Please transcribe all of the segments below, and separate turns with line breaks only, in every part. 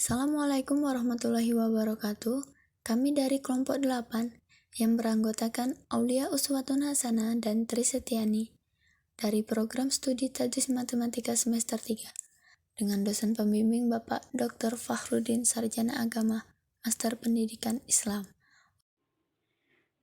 Assalamualaikum warahmatullahi wabarakatuh. Kami dari kelompok 8 yang beranggotakan Aulia Uswatun Hasanah dan Tri Setiani dari program studi Tadris Matematika semester 3 dengan dosen pembimbing Bapak Dr. Fahrudin Sarjana Agama, Master Pendidikan Islam.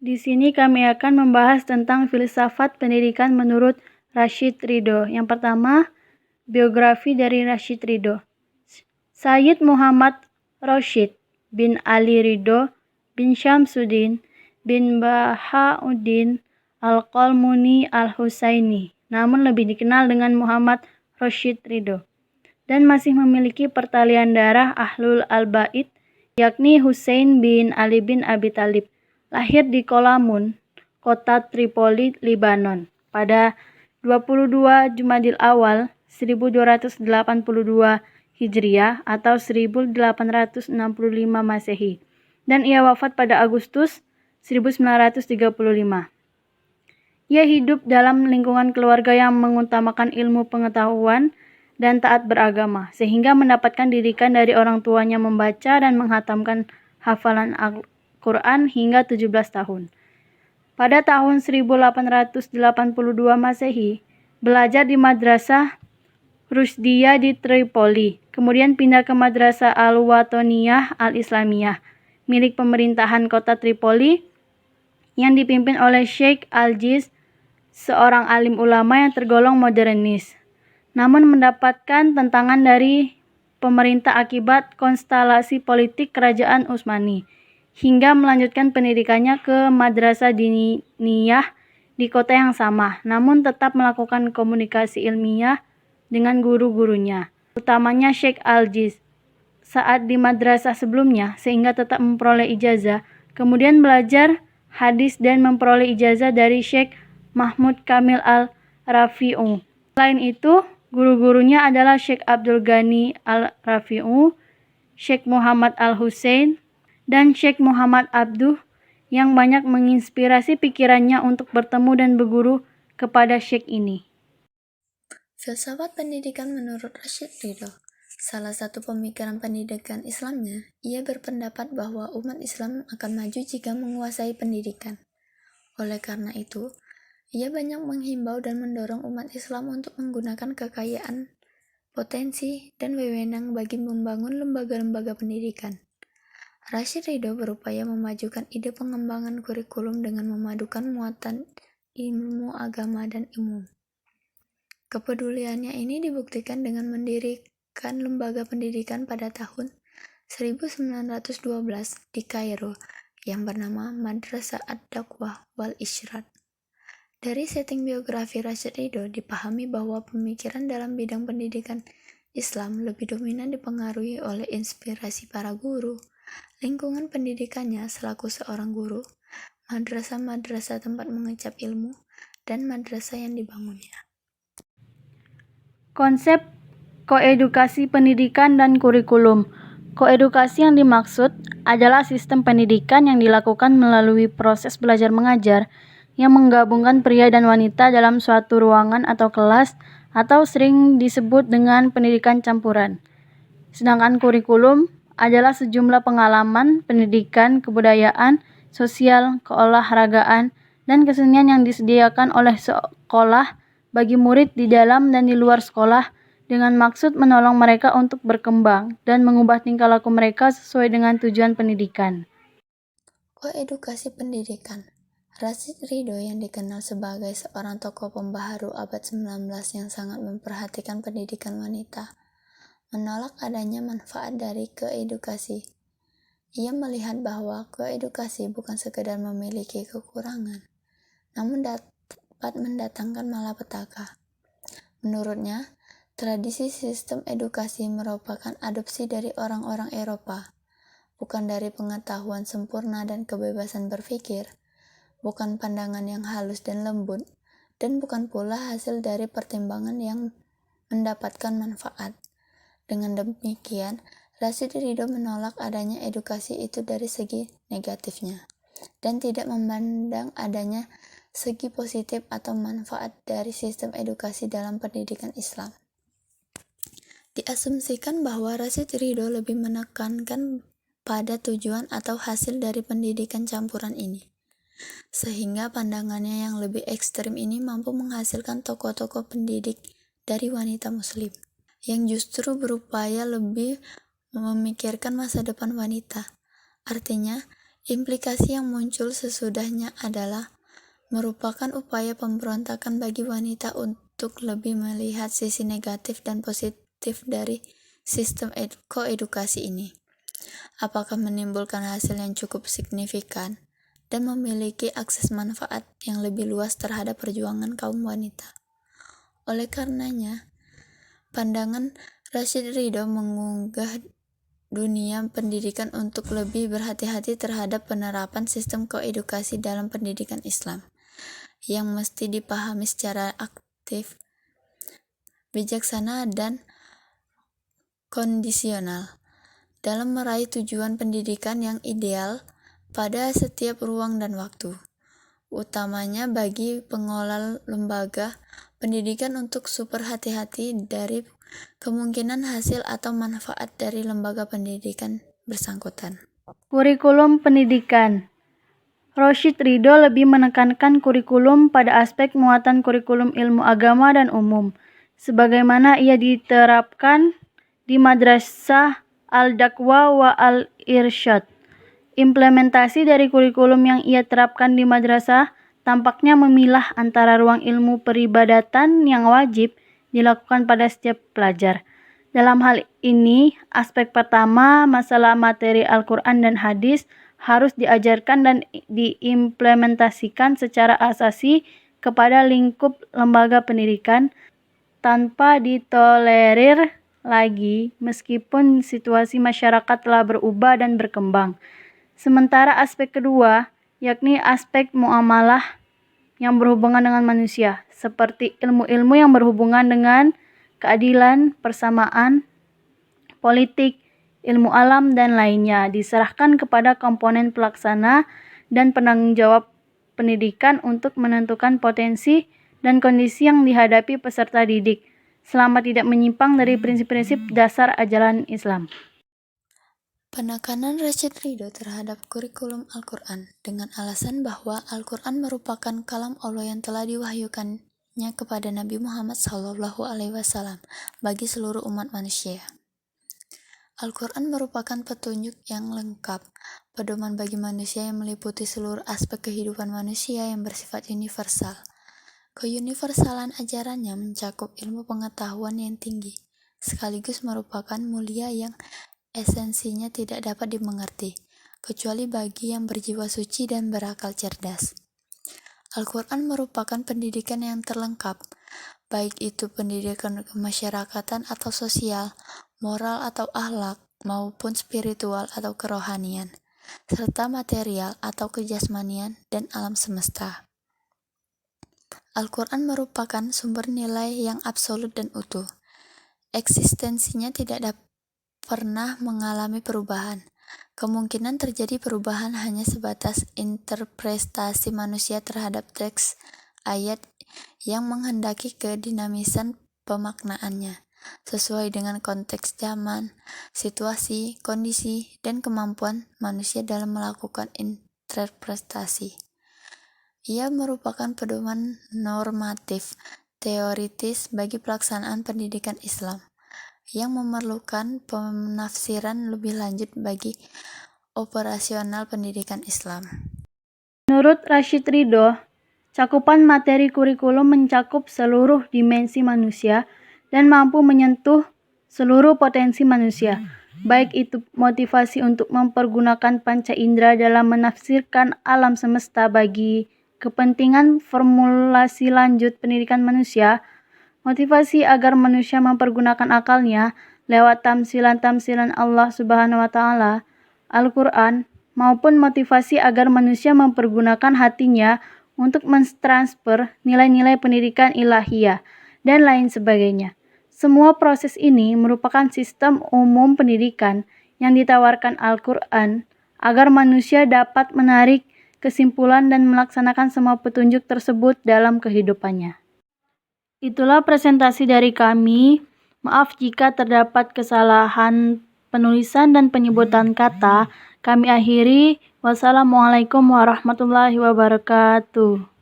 Di sini kami akan membahas tentang filsafat pendidikan menurut Rashid Ridho. Yang pertama, biografi dari Rashid Ridho. Sayyid Muhammad Rashid bin Ali Ridho bin Syamsuddin bin Bahauddin Al-Qalmuni Al-Husaini, namun lebih dikenal dengan Muhammad Rashid Ridho, dan masih memiliki pertalian darah Ahlul Al-Bait, yakni Husain bin Ali bin Abi Thalib. Lahir di Kolamun, kota Tripoli, Lebanon, pada 22 Jumadil Awal 1282 Hijriah atau 1865 Masehi, dan ia wafat pada Agustus 1935. Ia hidup dalam lingkungan keluarga yang mengutamakan ilmu pengetahuan dan taat beragama, sehingga mendapatkan didikan dari orang tuanya membaca dan menghatamkan hafalan Al-Quran hingga 17 tahun. Pada tahun 1882 Masehi, belajar di Madrasah Rushdiyah di Tripoli, kemudian pindah ke Madrasah Al-Watoniyah Al-Islamiyah, milik pemerintahan kota Tripoli, yang dipimpin oleh Sheikh Al-Jiz, seorang alim ulama yang tergolong modernis, namun mendapatkan tentangan dari pemerintah akibat konstelasi politik kerajaan Utsmani, hingga melanjutkan pendidikannya ke Madrasah Diniyah di kota yang sama, namun tetap melakukan komunikasi ilmiah dengan guru-gurunya, utamanya Sheikh Al-Jiz, saat di madrasah sebelumnya, sehingga tetap memperoleh ijazah. Kemudian belajar hadis dan memperoleh ijazah dari Sheikh Mahmud Kamil Al-Rafi'u. Selain itu, guru-gurunya adalah Sheikh Abdul Ghani Al-Rafi'u, Sheikh Muhammad Al-Husain, dan Sheikh Muhammad Abduh, yang banyak menginspirasi pikirannya untuk bertemu dan berguru kepada Sheikh ini.
Filsafat pendidikan menurut Rashid Ridho. Salah satu pemikiran pendidikan Islamnya, ia berpendapat bahwa umat Islam akan maju jika menguasai pendidikan. Oleh karena itu, ia banyak menghimbau dan mendorong umat Islam untuk menggunakan kekayaan, potensi, dan wewenang bagi membangun lembaga-lembaga pendidikan. Rashid Ridho berupaya memajukan ide pengembangan kurikulum dengan memadukan muatan ilmu agama dan umum. Kepeduliannya ini dibuktikan dengan mendirikan lembaga pendidikan pada tahun 1912 di Kairo yang bernama Madrasah Ad-Da'wah wal Irsyad. Dari setting biografi Rashid Ridho dipahami bahwa pemikiran dalam bidang pendidikan Islam lebih dominan dipengaruhi oleh inspirasi para guru, lingkungan pendidikannya selaku seorang guru, madrasah-madrasah tempat mengecap ilmu, dan madrasah yang dibangunnya.
Konsep koedukasi pendidikan dan kurikulum. Koedukasi yang dimaksud adalah sistem pendidikan yang dilakukan melalui proses belajar mengajar yang menggabungkan pria dan wanita dalam suatu ruangan atau kelas, atau sering disebut dengan pendidikan campuran. Sedangkan kurikulum adalah sejumlah pengalaman, pendidikan, kebudayaan, sosial, keolahragaan, dan kesenian yang disediakan oleh sekolah bagi murid di dalam dan di luar sekolah, dengan maksud menolong mereka untuk berkembang dan mengubah tingkah laku mereka sesuai dengan tujuan pendidikan.
Koedukasi pendidikan. Rashid Ridho yang dikenal sebagai seorang tokoh pembaharu abad 19 yang sangat memperhatikan pendidikan wanita, menolak adanya manfaat dari koedukasi. Ia melihat bahwa koedukasi bukan sekedar memiliki kekurangan, namun dapat mendatangkan malapetaka. Menurutnya, tradisi sistem edukasi merupakan adopsi dari orang-orang Eropa, bukan dari pengetahuan sempurna dan kebebasan berpikir, bukan pandangan yang halus dan lembut, dan bukan pula hasil dari pertimbangan yang mendapatkan manfaat. Dengan demikian, Rashid Ridho menolak adanya edukasi itu dari segi negatifnya, dan tidak memandang adanya segi positif atau manfaat dari sistem edukasi dalam pendidikan Islam. Diasumsikan bahwa Rashid Ridho lebih menekankan pada tujuan atau hasil dari pendidikan campuran ini, sehingga pandangannya yang lebih ekstrem ini mampu menghasilkan tokoh-tokoh pendidik dari wanita muslim, yang justru berupaya lebih memikirkan masa depan wanita. Artinya, implikasi yang muncul sesudahnya adalah merupakan upaya pemberontakan bagi wanita untuk lebih melihat sisi negatif dan positif dari sistem koedukasi ini. Apakah menimbulkan hasil yang cukup signifikan dan memiliki akses manfaat yang lebih luas terhadap perjuangan kaum wanita. Oleh karenanya, pandangan Rashid Ridho mengunggah dunia pendidikan untuk lebih berhati-hati terhadap penerapan sistem koedukasi dalam pendidikan Islam, yang mesti dipahami secara aktif, bijaksana, dan kondisional dalam meraih tujuan pendidikan yang ideal pada setiap ruang dan waktu, utamanya bagi pengelola lembaga pendidikan untuk super hati-hati dari kemungkinan hasil atau manfaat dari lembaga pendidikan bersangkutan.
Kurikulum pendidikan. Rashid Ridho lebih menekankan kurikulum pada aspek muatan kurikulum ilmu agama dan umum, sebagaimana ia diterapkan di Madrasah Al-Daqwa wa Al-Irsyad. Implementasi dari kurikulum yang ia terapkan di madrasah tampaknya memilah antara ruang ilmu peribadatan yang wajib dilakukan pada setiap pelajar. Dalam hal ini, aspek pertama, masalah materi Al-Quran dan hadis harus diajarkan dan diimplementasikan secara asasi kepada lingkup lembaga pendidikan tanpa ditolerir lagi meskipun situasi masyarakat telah berubah dan berkembang. Sementara aspek kedua, yakni aspek muamalah yang berhubungan dengan manusia, seperti ilmu-ilmu yang berhubungan dengan keadilan, persamaan, politik, ilmu alam, dan lainnya, diserahkan kepada komponen pelaksana dan penanggung jawab pendidikan untuk menentukan potensi dan kondisi yang dihadapi peserta didik, selama tidak menyimpang dari prinsip-prinsip dasar ajaran Islam.
Penekanan Rashid Ridho terhadap kurikulum Al-Quran dengan alasan bahwa Al-Quran merupakan kalam Allah yang telah diwahyukannya kepada Nabi Muhammad SAW bagi seluruh umat manusia. Al-Quran merupakan petunjuk yang lengkap, pedoman bagi manusia yang meliputi seluruh aspek kehidupan manusia yang bersifat universal. Keuniversalan ajarannya mencakup ilmu pengetahuan yang tinggi, sekaligus merupakan mulia yang esensinya tidak dapat dimengerti, kecuali bagi yang berjiwa suci dan berakal cerdas. Al-Quran merupakan pendidikan yang terlengkap, baik itu pendidikan kemasyarakatan atau sosial, moral atau akhlak, maupun spiritual atau kerohanian, serta material atau kejasmanian dan alam semesta. Al-Quran merupakan sumber nilai yang absolut dan utuh. Eksistensinya tidak pernah mengalami perubahan. Kemungkinan terjadi perubahan hanya sebatas interpretasi manusia terhadap teks ayat yang menghendaki kedinamisan pemaknaannya, sesuai dengan konteks zaman, situasi, kondisi, dan kemampuan manusia dalam melakukan interpretasi. Ia merupakan pedoman normatif, teoritis bagi pelaksanaan pendidikan Islam, yang memerlukan penafsiran lebih lanjut bagi operasional pendidikan Islam.
Menurut Rashid Ridho, cakupan materi kurikulum mencakup seluruh dimensi manusia dan mampu menyentuh seluruh potensi manusia, baik itu motivasi untuk mempergunakan panca indera dalam menafsirkan alam semesta bagi kepentingan formulasi lanjut pendidikan manusia, motivasi agar manusia mempergunakan akalnya lewat tamsilan-tamsilan Allah Subhanahu wa Ta'ala, Al-Quran, maupun motivasi agar manusia mempergunakan hatinya untuk mentransfer nilai-nilai pendidikan ilahiyah, dan lain sebagainya. Semua proses ini merupakan sistem umum pendidikan yang ditawarkan Al-Quran agar manusia dapat menarik kesimpulan dan melaksanakan semua petunjuk tersebut dalam kehidupannya. Itulah presentasi dari kami. Maaf jika terdapat kesalahan penulisan dan penyebutan kata. Kami akhiri. Wassalamualaikum warahmatullahi wabarakatuh.